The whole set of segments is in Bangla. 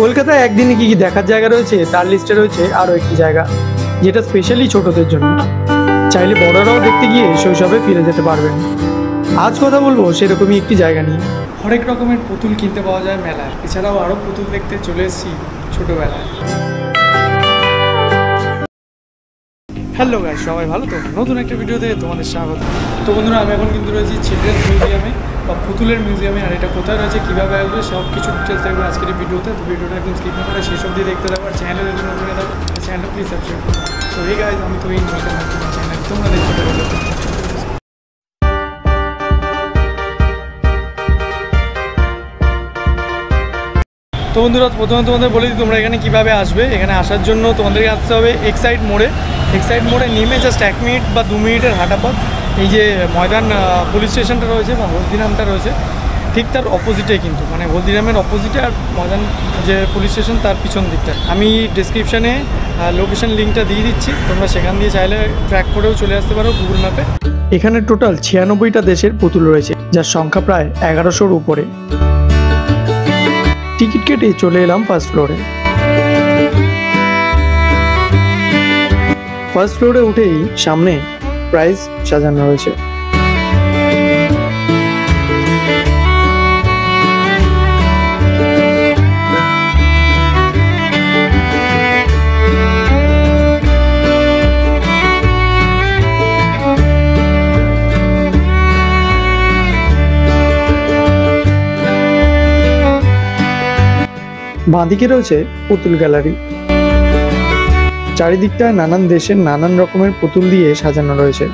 কলকাতায় একদিনে কি কি দেখার জায়গা রয়েছে তার লিস্টে রয়েছে আরও একটি জায়গা, যেটা স্পেশালি ছোটদের জন্য। চাইলে বড়রাও দেখতে গিয়ে শৈশবে ফিরে যেতে পারবেন। আজ কথা বলবো সেরকমই একটি জায়গা নিয়ে। হরেক রকমের পুতুল কিনতে পাওয়া যায় মেলায়, এছাড়াও আরও পুতুল দেখতে চলে এসেছি ছোটোবেলায়। হ্যালো গাইস, সবাই ভালো তো? নতুন একটা ভিডিওতে তোমাদের স্বাগত। তো বন্ধুরা, আমি এখন কিন্তু রয়েছি চিলড্রেন্স মিউজিয়ামে বা পুতুলের মিউজিয়ামে। আর এটা কোথায় রয়েছে, কীভাবে আসবে, সব কিছু ডিটেলস থাকবে আজকের এই ভিডিওতে। তো ভিডিওটা একদম স্কিপ না করে শেষ অবধি দেখতে থাকো। আর চ্যানেলে যদি নতুন হয়ে থাকো চ্যানেলটা প্লিজ সাবস্ক্রাইব করো। সো এই গাইস, আমি তো এই চ্যানেল তোমরা দেখতে পারো। তো বন্ধুরা, প্রথমে তোমাদের বলে দিই তোমরা এখানে কীভাবে আসবে। এখানে আসার জন্য তোমাদেরকে আসতে হবে এক্সাইড মোড়ে নেমে জাস্ট 1 মিনিট বা 2 মিনিটের হাঁটা পথ। এই যে ময়দান পুলিশ স্টেশনটা রয়েছে বা হলদিরামটা রয়েছে, ঠিক তার অপোজিটে, কিন্তু মানে হলদিরামের অপোজিটে, আর ময়দান যে পুলিশ স্টেশন তার পিছন দিকটা। আমি ডিসক্রিপশানে লোকেশন লিঙ্কটা দিয়ে দিচ্ছি, তোমরা সেখান দিয়ে চাইলে ট্র্যাক করেও চলে আসতে পারো গুগল ম্যাপে। এখানে টোটাল 96টা দেশের পুতুল রয়েছে, যার সংখ্যা প্রায় 1100-র উপরে। টিকিট কেটে চলে এলাম ফার্স্ট ফ্লোরে। ফার্স্ট ফ্লোরে উঠেই সামনে প্রাইজ সাজানো রয়েছে। বাঁদিকে রয়েছে পুতুল গ্যালারি। চারিদিকটায় নানান দেশের নানান রকমের পুতুল দিয়ে সাজানো রয়েছে।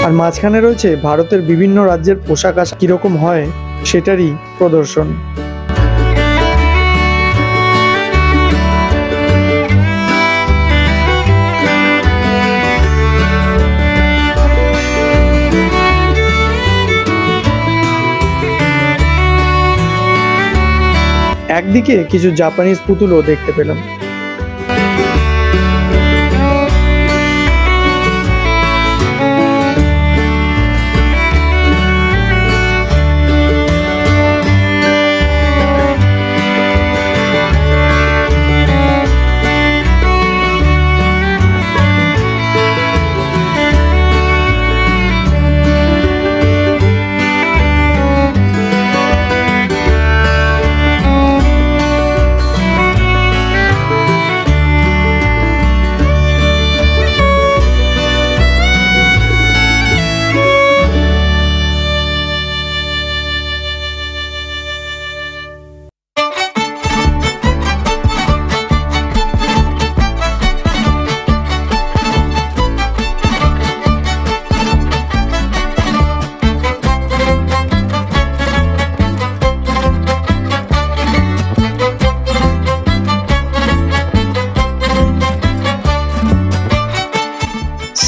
আর মাঝখানে রয়েছে ভারতের বিভিন্ন রাজ্যের পোশাক আশাক কিরকম হয় সেটারই প্রদর্শন। একদিকে কিছু জাপানিজ পুতুলও দেখতে পেলাম।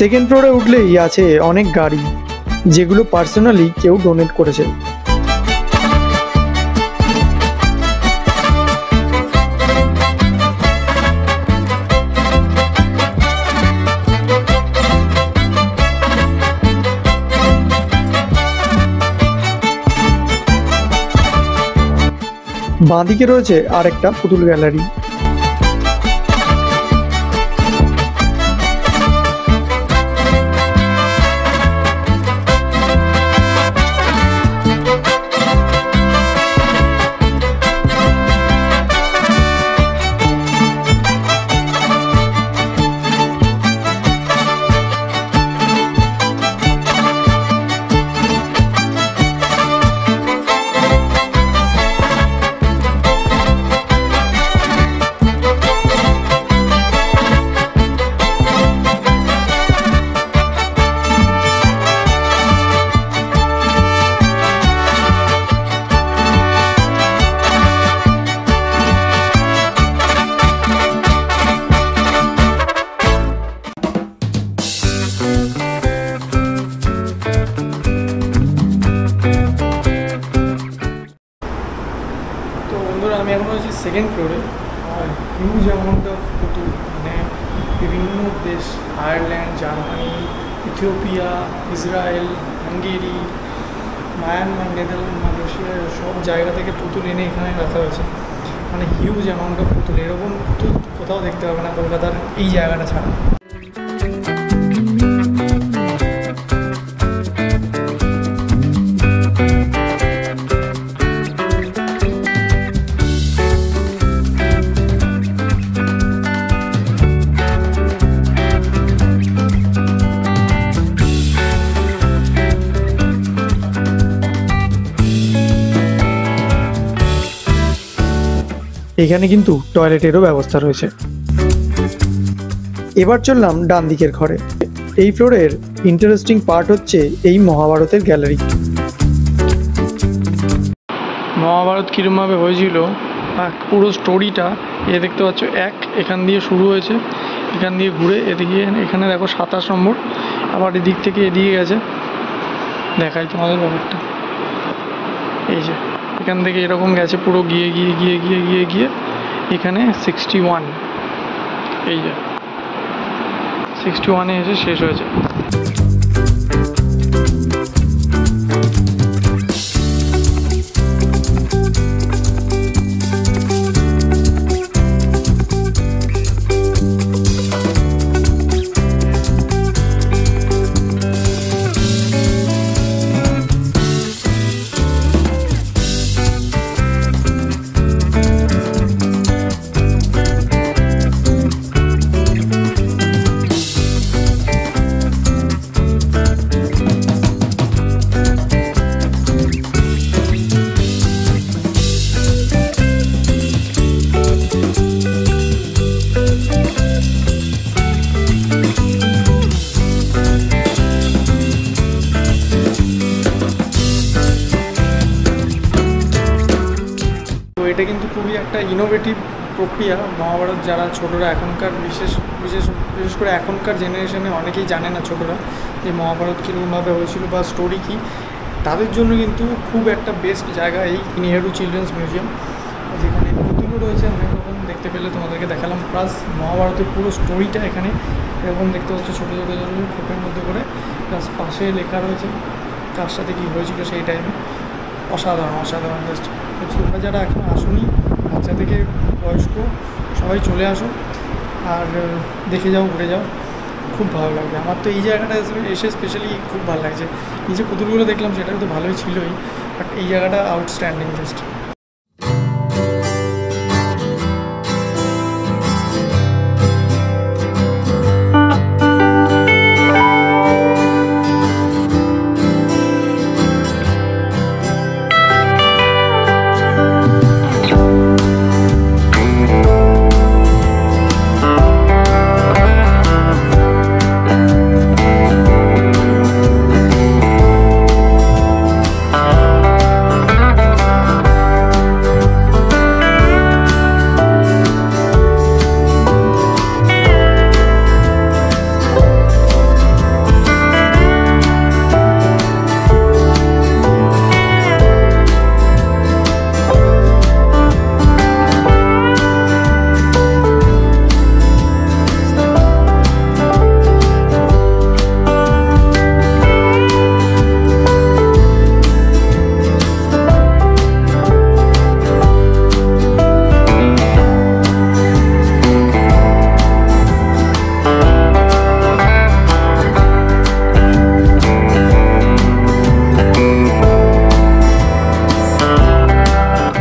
সেকেন্ড ফ্লোরে উঠলেই আছে অনেক গাড়ি, যেগুলো পার্সোনালি কেউ ডোনেট করেছে। বাঁদিকে রয়েছে আরেকটা পুতুল গ্যালারি। সেকেন্ড ফ্লোরে আর হিউজ অ্যামাউন্ট অফ পুতুল, মানে বিভিন্ন দেশ, Ireland, Germany, Ethiopia, Israel, Hungary, Myanmar, Netherland, Malaysia, সব জায়গা থেকে পুতুল এনে এখানে রাখা হয়েছে। মানে হিউজ অ্যামাউন্ট অফ পুতুল, এরকম পুতুল কোথাও দেখতে পাবে না কলকাতার এই জায়গাটা ছাড়া। এখানে কিন্তু টয়লেটেরও ব্যবস্থা রয়েছে। এবার চললাম ডান দিকের ঘরে। এই ফ্লোরের ইন্টারেস্টিং পার্ট হচ্ছে এই মহাভারতের গ্যালারি। মহাভারত কীরকমভাবে হয়েছিল পুরো স্টোরিটা দেখতে পাচ্ছ। এখান দিয়ে শুরু হয়েছে, এখান দিয়ে ঘুরে এদিকে এখানে দেখো 27 নম্বর, আবার এদিক থেকে এদিকে গেছে। দেখাই তোমাদের ব্যাপারটা, এই যে এখান থেকে এরকম গেছে পুরো গিয়ে গিয়ে গিয়ে গিয়ে গিয়ে গিয়ে এখানে 61, এই যে 61-এ এসে শেষ হয়েছে। এটা কিন্তু খুবই একটা ইনোভেটিভ প্রক্রিয়া। মহাভারত যারা ছোটরা এখনকার বিশেষ করে এখনকার জেনারেশনে অনেকেই জানে না ছোটরা যে মহাভারত কীরকমভাবে হয়েছিল বা স্টোরি কী, তাদের জন্য কিন্তু খুব একটা বেস্ট জায়গা এই নেহেরু চিলড্রেন্স মিউজিয়াম, যেখানে পুতুলও রয়েছে অনেক রকম দেখতে পেলে তোমাদেরকে দেখালাম। প্লাস মহাভারতের পুরো স্টোরিটা এখানে এরকম দেখতে পাচ্ছ ছোটো ছোটো ছোটো খোপের মধ্যে করে, প্লাস পাশে লেখা রয়েছে কার সাথে কী হয়েছিল সেই টাইমে। অসাধারণ অসাধারণ জাস্ট। তোমরা যারা এখন আসোনি, বাচ্চা থেকে বয়স্ক সবাই চলে আসো আর দেখে যাও, ঘুরে যাও, খুব ভালো লাগবে। আমার তো এই জায়গাটা এসে স্পেশালি খুব ভালো লাগছে। নিচে পুতুলগুলো দেখলাম সেটা তো ভালোই ছিলই, বাট এই জায়গাটা আউটস্ট্যান্ডিং জাস্ট।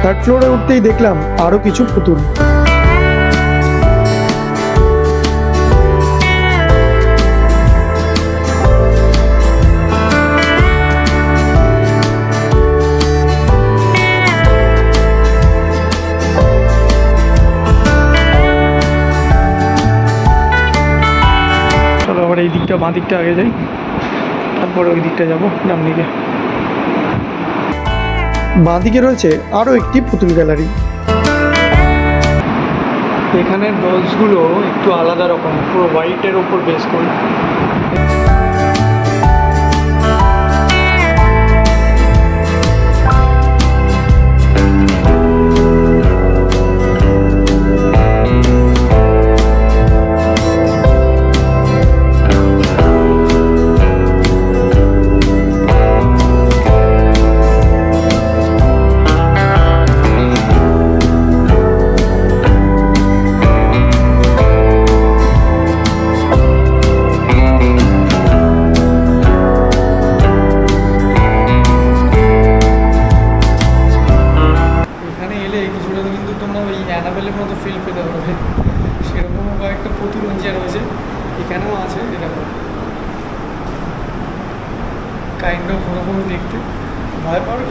থার্ড ফ্লোরে উঠতেই দেখলাম আরো কিছু পুতুল। চলো আবার এই দিকটা, বাঁ দিকটা আগে যাই, তারপরে ওই দিকটা যাবো ডান দিকে। বাঁ দিকে রয়েছে আরো একটি পুতুল গ্যালারি। এখানের ডলসগুলো একটু আলাদা রকম, পুরো হোয়াইটের ওপর বেস করে।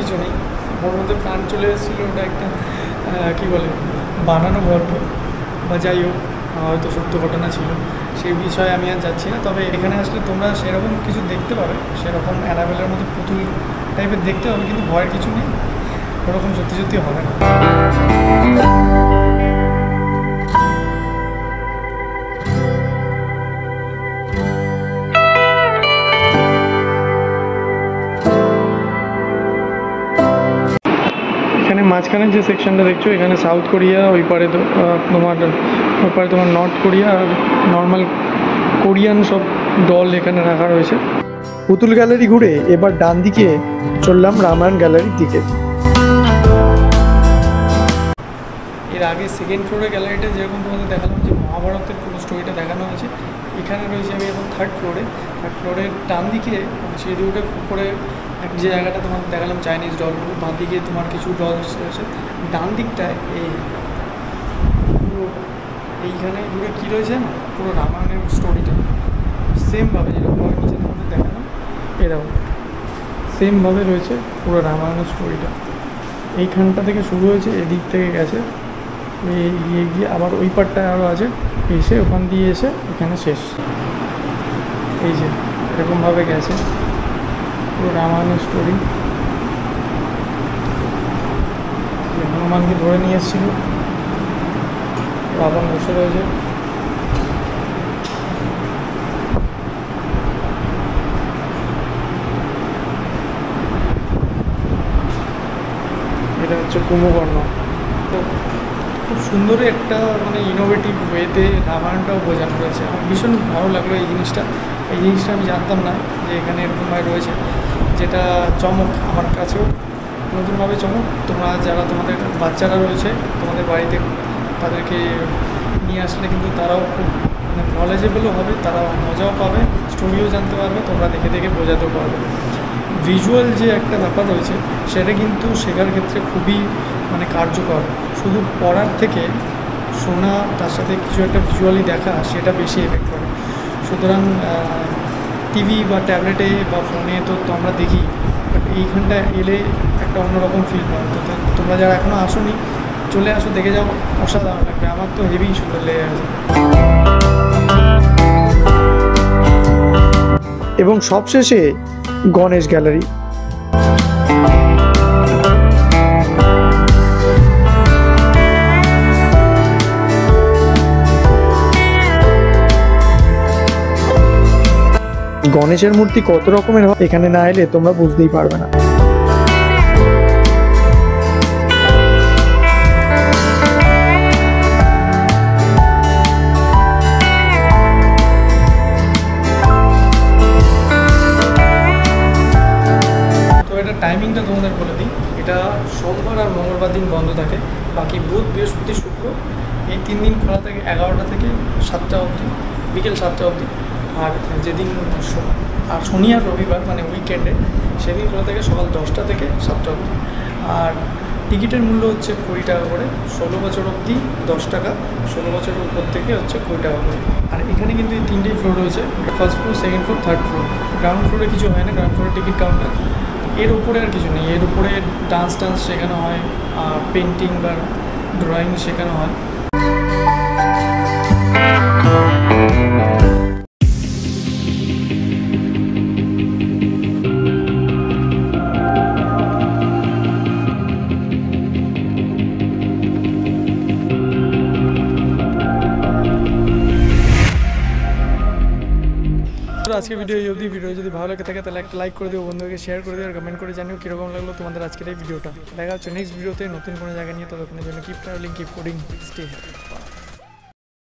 কিছু নেই, ওর মধ্যে প্রাণ চলে এসেছিলো। ওটা একটা কী বলে বানানো গল্প বা যাই হোক, হয়তো সত্য ঘটনা ছিল, সেই বিষয়ে আমি আর যাচ্ছি না। তবে এখানে আসলে তোমরা সেরকম কিছু দেখতে পাবে, সেরকম অ্যানাবেলের মতো পুতুল টাইপের দেখতে হবে, কিন্তু ভয়ের কিছু নেই, ওরকম সত্যি সত্যি হবে না। এখানে মাঝখানে যে সেকশনটা দেখছো, এখানে সাউথ কোরিয়া, ওই পারে তো তোমার নর্থ কোরিয়া আর নর্মাল কোরিয়ান সব ডল এখানে রাখা রয়েছে। পুতুল গ্যালারি ঘুরে এবার ডান দিকে চললাম রামায়ণ গ্যালারির দিকে। এর আগে সেকেন্ড ফ্লোরে গ্যালারিটা যেরকম তোমাদের দেখালাম যে মহাভারতের পুরো স্টোরিটা দেখানো হয়েছে, এখানে রয়েছে আমি এখন থার্ড ফ্লোরের ডান দিকে সিঁড়ি উঠে উপরে যে জায়গাটা তোমাদের দেখালাম চাইনিজ ডলগুলো, বাঁ দিকে তোমার কিছু ডলস রয়েছে, ডান দিকটায় এইখানে ঘুরে কী রয়েছে না, পুরো রামায়ণের স্টোরিটা সেমভাবে যেরকমভাবে নিচে তোমাদের দেখালাম এরকম সেমভাবে রয়েছে পুরো রামায়ণের স্টোরিটা। এইখানটা থেকে শুরু হয়েছে, এদিক থেকে গেছে এগিয়ে গিয়ে আবার ওই পারটায় আরও আছে, এসে ওখান দিয়ে এসে এখানে শেষ। এই যে এরকমভাবে গেছে পুরো রামায়ণের স্টোরি। হনুমানকে ধরে নিয়ে এসেছিল, রাবণ বসে রয়েছে। এটা হচ্ছে কুম্ভকর্ণ। তো খুব সুন্দরই একটা মানে ইনোভেটিভ ওয়েতে রামায়ণটাও বোঝানো রয়েছে। আমার ভীষণ ভালো লাগলো এই জিনিসটা আমি জানতাম না যে এখানে এরকমভাবে রয়েছে, যেটা চমক আমার কাছেও, নতুনভাবে চমক। তোমরা যারা তোমাদের বাচ্চারা রয়েছে তোমাদের বাড়িতে, তাদেরকে নিয়ে আসলে কিন্তু তারাও খুব মানে নলেজেবলও হবে, তারাও মজাও পাবে, স্টোরিও জানতে পারবে, তোমরা দেখে দেখে বোঝাতেও পারবে। ভিজুয়াল যে একটা ব্যাপার রয়েছে সেটা কিন্তু শেখার ক্ষেত্রে খুবই মানে কার্যকর। শুধু পড়ার থেকে শোনা, তার সাথে কিছু একটা ভিজুয়ালি দেখা, সেটা বেশি এফেক্ট করে। সুতরাং টিভি বা ট্যাবলেটে বা ফোনে তো আমরা দেখি, বাট এইখানটা এলে একটা অন্যরকম ফিল পাবে। তো তোমরা যারা এখনও আসোনি, চলে আসো, দেখে যাও, অসাধারণ লাগবে। আমার তো হেভি সুন্দর লেগে গেছে। এবং সবশেষে গণেশ গ্যালারি। গণেশের মূর্তি কত রকমের হয় এখানে না এলে তোমরা বুঝতেই পারবে না। টাইমিংটা তোমাদের বলে দিই, এটা সোমবার আর মঙ্গলবার দিন বন্ধ থাকে, বাকি বুধ, বৃহস্পতি, শুক্র এই 3 দিন খোলা থাকে 11টা থেকে 7টা অবধি, বিকেল 7টা অবধি। আর যেদিন আর শনি আর রবিবার মানে উইকেন্ডে, সেদিন খোলা থাকে সকাল 10টা থেকে 7টা অবধি। আর টিকিটের মূল্য হচ্ছে 20 টাকা করে, 16 বছর অবধি 10 টাকা, 16 বছরের উপর থেকে হচ্ছে 20 টাকা করে। আর এখানে কিন্তু এই 3টেই ফ্লোর রয়েছে, first floor, second floor, third floor. Ground ফ্লোরে কিছু হয় না, গ্রাউন্ড ফ্লোরে টিকিট কাউন্টার। এর উপরে আর কিছু নেই, এর উপরে ডান্স শেখানো হয়, পেন্টিং বা ড্রয়িং শেখানো হয়। আজকে ভিডিও এই অবধি। ভিডিও যদি ভালো লাগে থাকে তাহলে একটা লাইক করে দিও, বন্ধুকে শেয়ার করে দিও, আর কমেন্ট করে জানিও কীরকম লাগলো তোমাদের আজকের এই ভিডিওটা। দেখা হচ্ছে নেক্সট ভিডিওতে নতুন কোনো জায়গা নিয়ে। ততক্ষণের জন্য keep travelling, keep coding, stay.